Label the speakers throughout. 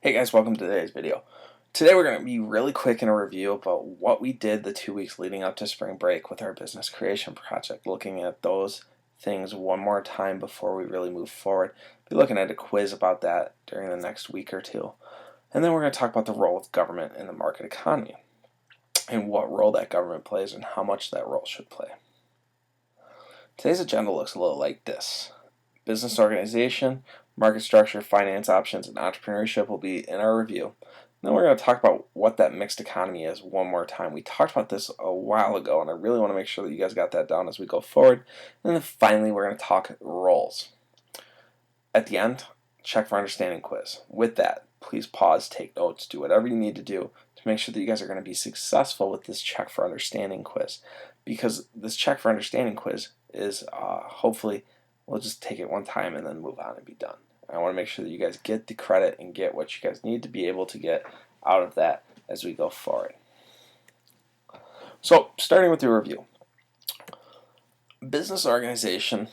Speaker 1: Hey guys, welcome to today's video. Today we're going to be really quick in a review about what we did the 2 weeks leading up to spring break with our business creation project, looking at those things one more time before we really move forward. Be looking at a quiz about that during the next week or two. And then we're going to talk about the role of government in the market economy and what role that government plays and how much that role should play. Today's agenda looks a little like this. Business organization, market structure, finance options, and entrepreneurship will be in our review. Then we're going to talk about what that mixed economy is one more time. We talked about this a while ago, and I really want to make sure that you guys got that down as we go forward. And then finally, we're going to talk roles. At the end, check for understanding quiz. With that, please pause, take notes, do whatever you need to do to make sure that you guys are going to be successful with this check for understanding quiz. Because this check for understanding quiz is hopefully, we'll just take it one time and then move on and be done. I want to make sure that you guys get the credit and get what you guys need to be able to get out of that as we go forward. So, starting with the review. Business organization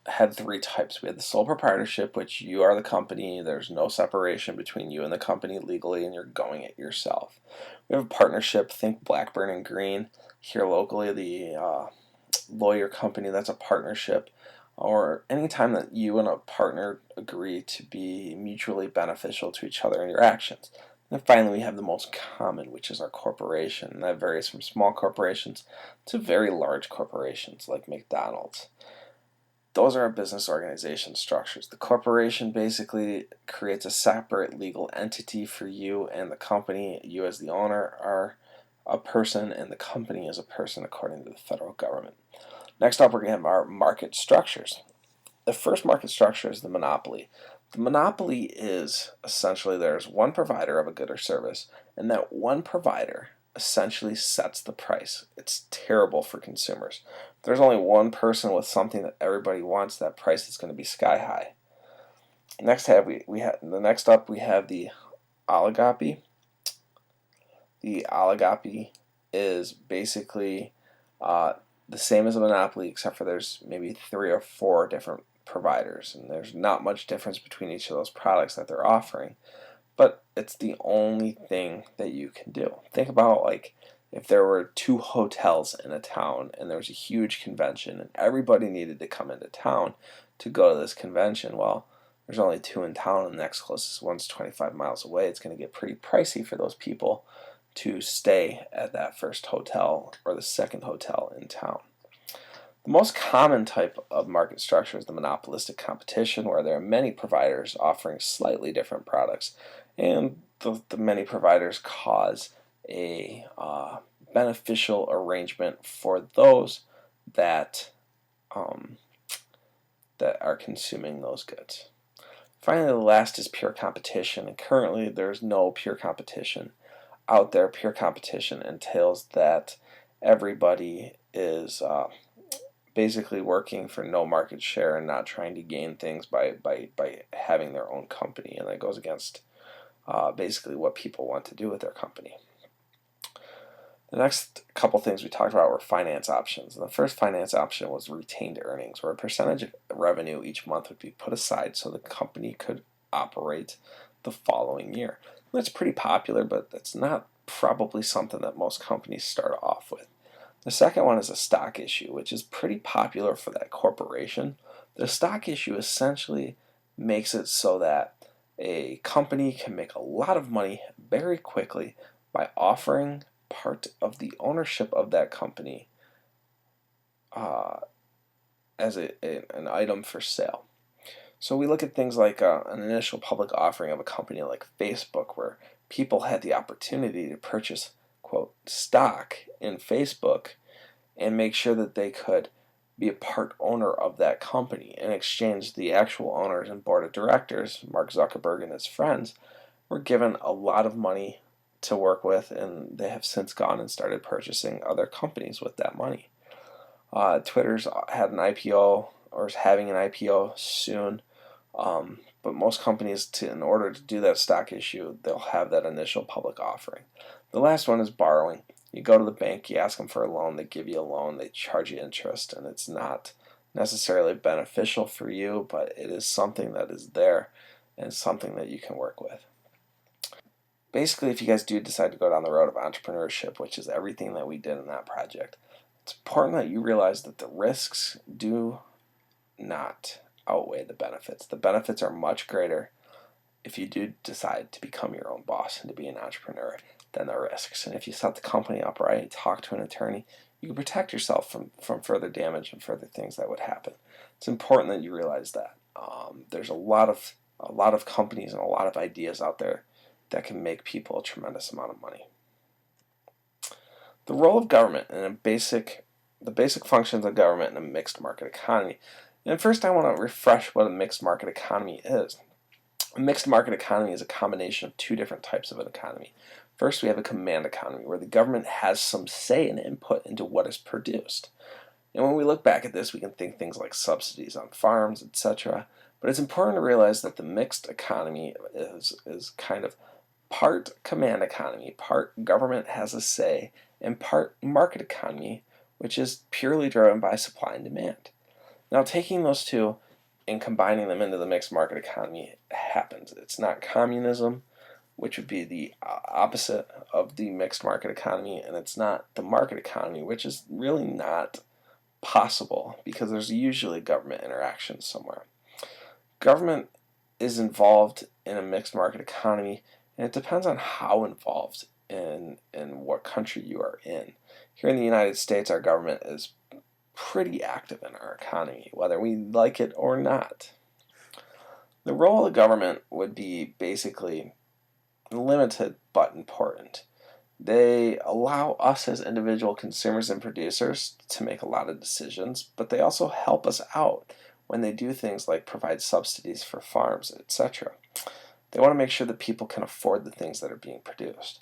Speaker 1: had 3 types. We had the sole proprietorship, which you are the company. There's no separation between you and the company legally, and you're going it yourself. We have a partnership. Think Blackburn and Green. Here locally, the lawyer company, that's a partnership. Or anytime that you and a partner agree to be mutually beneficial to each other in your actions. And finally, we have the most common, which is our corporation. And that varies from small corporations to very large corporations like McDonald's. Those are our business organization structures. The corporation basically creates a separate legal entity for you and the company. You as the owner are a person, and the company is a person according to the federal government. Next up, we're going to have our market structures. The first market structure is the monopoly. The monopoly is essentially there's one provider of a good or service, and that one provider essentially sets the price. It's terrible for consumers. If there's only one person with something that everybody wants, that price is going to be sky high. Next up, we have the oligopoly. The oligopoly is basically the same as a monopoly, except for there's maybe 3 or 4 different providers, and there's not much difference between each of those products that they're offering, but it's the only thing that you can do. Think about like if there were 2 hotels in a town and there was a huge convention and everybody needed to come into town to go to this convention. Well, there's only 2 in town and the next closest one's 25 miles away. It's going to get pretty pricey for those people to stay at that first hotel or the second hotel in town. The most common type of market structure is the monopolistic competition, where there are many providers offering slightly different products, and the many providers cause a beneficial arrangement for those that are consuming those goods. Finally, the last is pure competition, and currently there's no pure competition out there. Pure competition entails that everybody is basically working for no market share and not trying to gain things by having their own company, and that goes against basically what people want to do with their company. The next couple things we talked about were finance options. And the first finance option was retained earnings, where a percentage of revenue each month would be put aside so the company could operate the following year. That's pretty popular, but that's not probably something that most companies start off with. The second one is a stock issue, which is pretty popular for that corporation. The stock issue essentially makes it so that a company can make a lot of money very quickly by offering part of the ownership of that company as an item for sale. So we look at things like an initial public offering of a company like Facebook, where people had the opportunity to purchase, quote, stock in Facebook and make sure that they could be a part owner of that company. In exchange, the actual owners and board of directors, Mark Zuckerberg and his friends, were given a lot of money to work with, and they have since gone and started purchasing other companies with that money. Twitter's had an IPO, or is having an IPO soon. But most companies, in order to do that stock issue, they'll have that initial public offering. The last one is borrowing. You go to the bank, you ask them for a loan, they give you a loan, they charge you interest, and it's not necessarily beneficial for you, but it is something that is there and something that you can work with. basically, if you guys do decide to go down the road of entrepreneurship, which is everything that we did in that project, it's important that you realize that the risks do not outweigh the benefits. The benefits are much greater if you do decide to become your own boss and to be an entrepreneur than the risks. And if you set the company up right, talk to an attorney, you can protect yourself from further damage and further things that would happen. It's important that you realize that. There's a lot of companies and a lot of ideas out there that can make people a tremendous amount of money. The role of government and the basic functions of government in a mixed market economy. And first I want to refresh what a mixed market economy is. A mixed market economy is a combination of two different types of an economy. First, we have a command economy, where the government has some say and input into what is produced. And when we look back at this, we can think things like subsidies on farms, etc. But it's important to realize that the mixed economy is kind of part command economy, part government has a say, and part market economy, which is purely driven by supply and demand. Now, taking those two and combining them into the mixed market economy happens. It's not communism, which would be the opposite of the mixed market economy, and it's not the market economy, which is really not possible because there's usually government interaction somewhere. Government is involved in a mixed market economy, and it depends on how involved in what country you are in. Here in the United States, our government is pretty active in our economy, whether we like it or not. The role of government would be basically limited but important. They allow us as individual consumers and producers to make a lot of decisions, but they also help us out when they do things like provide subsidies for farms, etc. They want to make sure that people can afford the things that are being produced.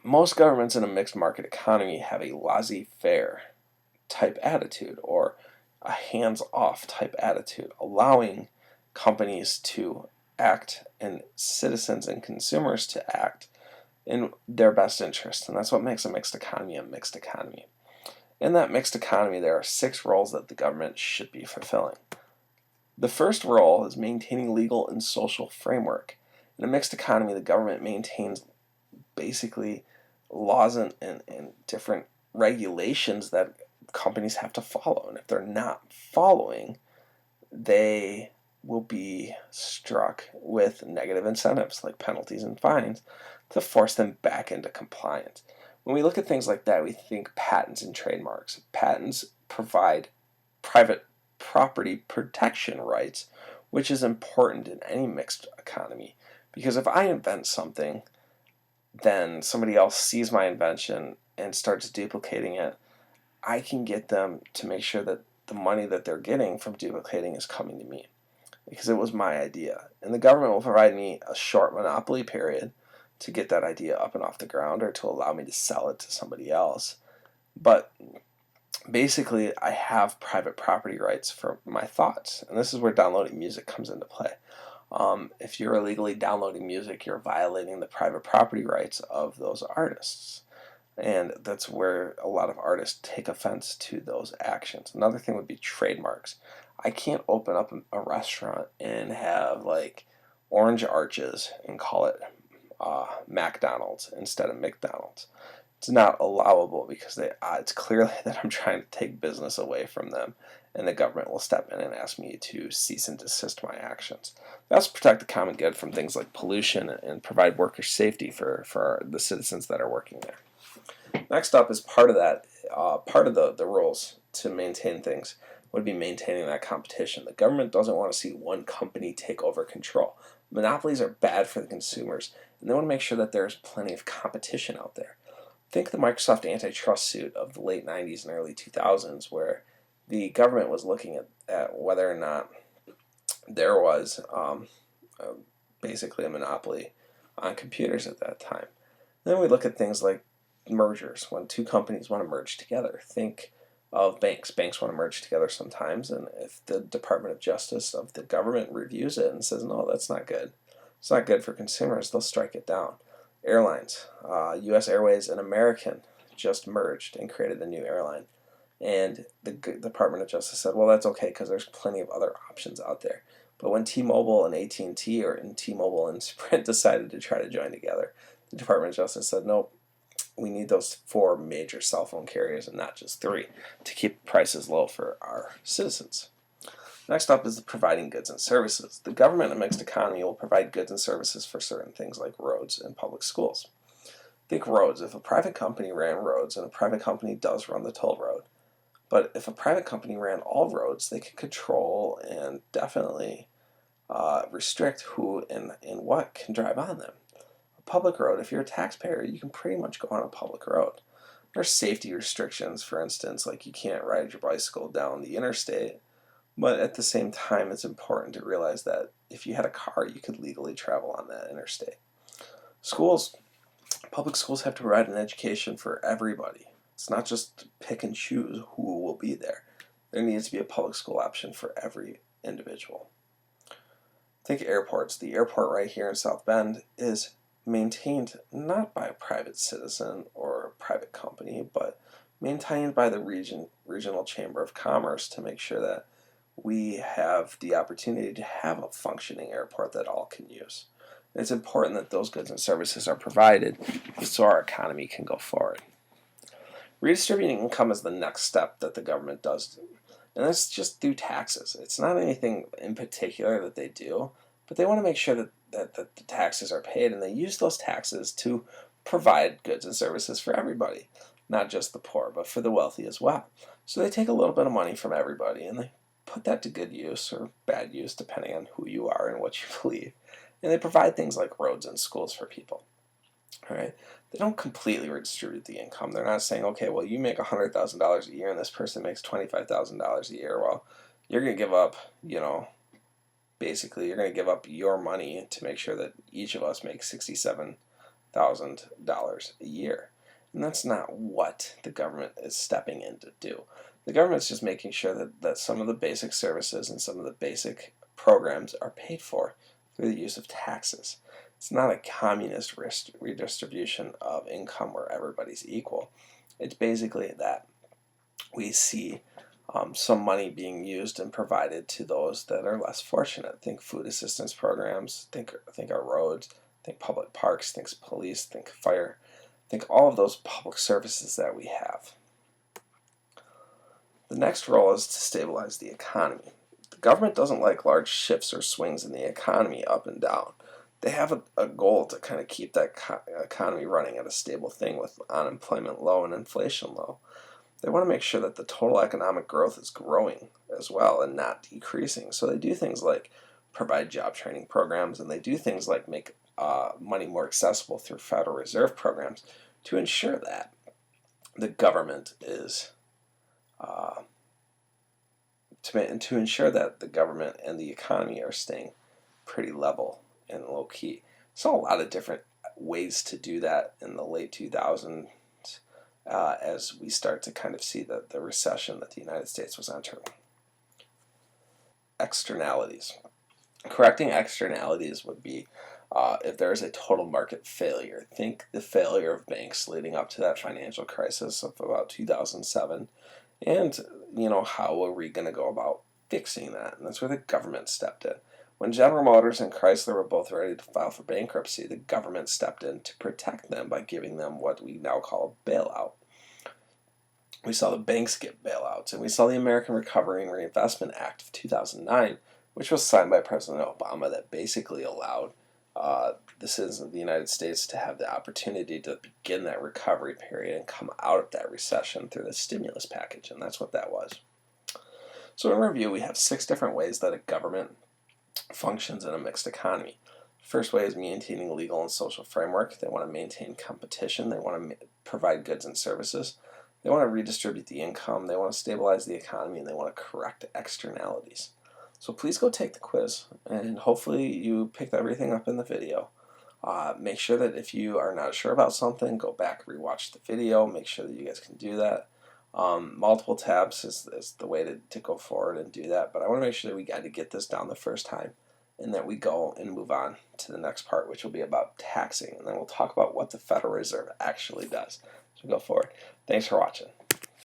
Speaker 1: Most governments in a mixed market economy have a laissez-faire type attitude or a hands-off type attitude, allowing companies to act and citizens and consumers to act in their best interest. And that's what makes a mixed economy a mixed economy. In that mixed economy, there are 6 roles that the government should be fulfilling. The first role is maintaining legal and social framework. In a mixed economy, the government maintains basically laws and different regulations that companies have to follow. And if they're not following, they will be struck with negative incentives like penalties and fines to force them back into compliance. When we look at things like that, we think patents and trademarks. Patents provide private property protection rights, which is important in any mixed economy. Because if I invent something, then somebody else sees my invention and starts duplicating it, I can get them to make sure that the money that they're getting from duplicating is coming to me, because it was my idea. And the government will provide me a short monopoly period to get that idea up and off the ground or to allow me to sell it to somebody else. But basically, I have private property rights for my thoughts. And this is where downloading music comes into play. If you're illegally downloading music, you're violating the private property rights of those artists. And that's where a lot of artists take offense to those actions. Another thing would be trademarks. I can't open up a restaurant and have like orange arches and call it McDonald's instead of McDonald's. It's not allowable because it's clearly that I'm trying to take business away from them, and the government will step in and ask me to cease and desist my actions. They also protect the common good from things like pollution and provide worker safety for the citizens that are working there. Next up is part of that, part of the rules to maintain things would be maintaining that competition. The government doesn't want to see one company take over control. Monopolies are bad for the consumers, and they want to make sure that there's plenty of competition out there. Think the Microsoft antitrust suit of the late 90s and early 2000s, where the government was looking at whether or not there was basically a monopoly on computers at that time. Then we look at things like mergers, when two companies want to merge together. Think of banks. Banks want to merge together sometimes, and if the Department of Justice of the government reviews it and says, no, that's not good, it's not good for consumers, they'll strike it down. Airlines, U.S. Airways and American just merged and created a new airline. And the Department of Justice said, well, that's okay because there's plenty of other options out there. But when T-Mobile and AT&T and T-Mobile and Sprint decided to try to join together, the Department of Justice said, nope, we need those 4 major cell phone carriers and not just 3 to keep prices low for our citizens. Next up is providing goods and services. The government in a mixed economy will provide goods and services for certain things like roads and public schools. Think roads. If a private company ran roads, and a private company does run the toll road, but if a private company ran all roads, they could control and definitely restrict who and what can drive on them. A public road, if you're a taxpayer, you can pretty much go on a public road. There's safety restrictions, for instance, like you can't ride your bicycle down the interstate, but at the same time, it's important to realize that if you had a car, you could legally travel on that interstate. Schools, public schools have to provide an education for everybody. It's not just pick and choose who will be there. There needs to be a public school option for every individual. Think airports. The airport right here in South Bend is maintained not by a private citizen or a private company, but maintained by the regional chamber of commerce to make sure that we have the opportunity to have a functioning airport that all can use. And it's important that those goods and services are provided so our economy can go forward. Redistributing income is the next step that the government does, and that's just through taxes. It's not anything in particular that they do, but they want to make sure that the taxes are paid, and they use those taxes to provide goods and services for everybody, not just the poor, but for the wealthy as well. So they take a little bit of money from everybody, and they put that to good use or bad use, depending on who you are and what you believe. And they provide things like roads and schools for people. All right. They don't completely redistribute the income. They're not saying, okay, well, you make $100,000 a year and this person makes $25,000 a year. Well, you're going to give up, basically, you're going to give up your money to make sure that each of us makes $67,000 a year. And that's not what the government is stepping in to do. The government's just making sure that some of the basic services and some of the basic programs are paid for through the use of taxes. It's not a communist redistribution of income where everybody's equal. It's basically that we see some money being used and provided to those that are less fortunate. Think food assistance programs, think our roads, think public parks, think police, think fire, think all of those public services that we have. The next role is to stabilize the economy. The government doesn't like large shifts or swings in the economy up and down. They have a goal to kind of keep that economy running at a stable thing with unemployment low and inflation low. They want to make sure that the total economic growth is growing as well and not decreasing. So they do things like provide job training programs, and they do things like make money more accessible through Federal Reserve programs to ensure that the government is to ensure that the government and the economy are staying pretty level and low key. Saw a lot of different ways to do that in the late 2000s as we start to kind of see the recession that the United States was entering. Externalities. Correcting externalities would be if there is a total market failure. Think the failure of banks leading up to that financial crisis of about 2007. And, how are we going to go about fixing that? And that's where the government stepped in. When General Motors and Chrysler were both ready to file for bankruptcy, the government stepped in to protect them by giving them what we now call a bailout. We saw the banks get bailouts, and we saw the American Recovery and Reinvestment Act of 2009, which was signed by President Obama, that basically allowed the citizens of the United States to have the opportunity to begin that recovery period and come out of that recession through the stimulus package, and that's what that was. So in review, we have 6 different ways that a government functions in a mixed economy. First way is maintaining a legal and social framework. They want to maintain competition. They want to provide goods and services. They want to redistribute the income. They want to stabilize the economy, and they want to correct externalities. So please go take the quiz, and hopefully you picked everything up in the video. Make sure that if you are not sure about something, go back, rewatch the video, make sure that you guys can do that. Multiple tabs is the way to go forward and do that, but I want to make sure that we got to get this down the first time, and that we go and move on to the next part, which will be about taxing, and then we'll talk about what the Federal Reserve actually does. So go forward. Thanks for watching.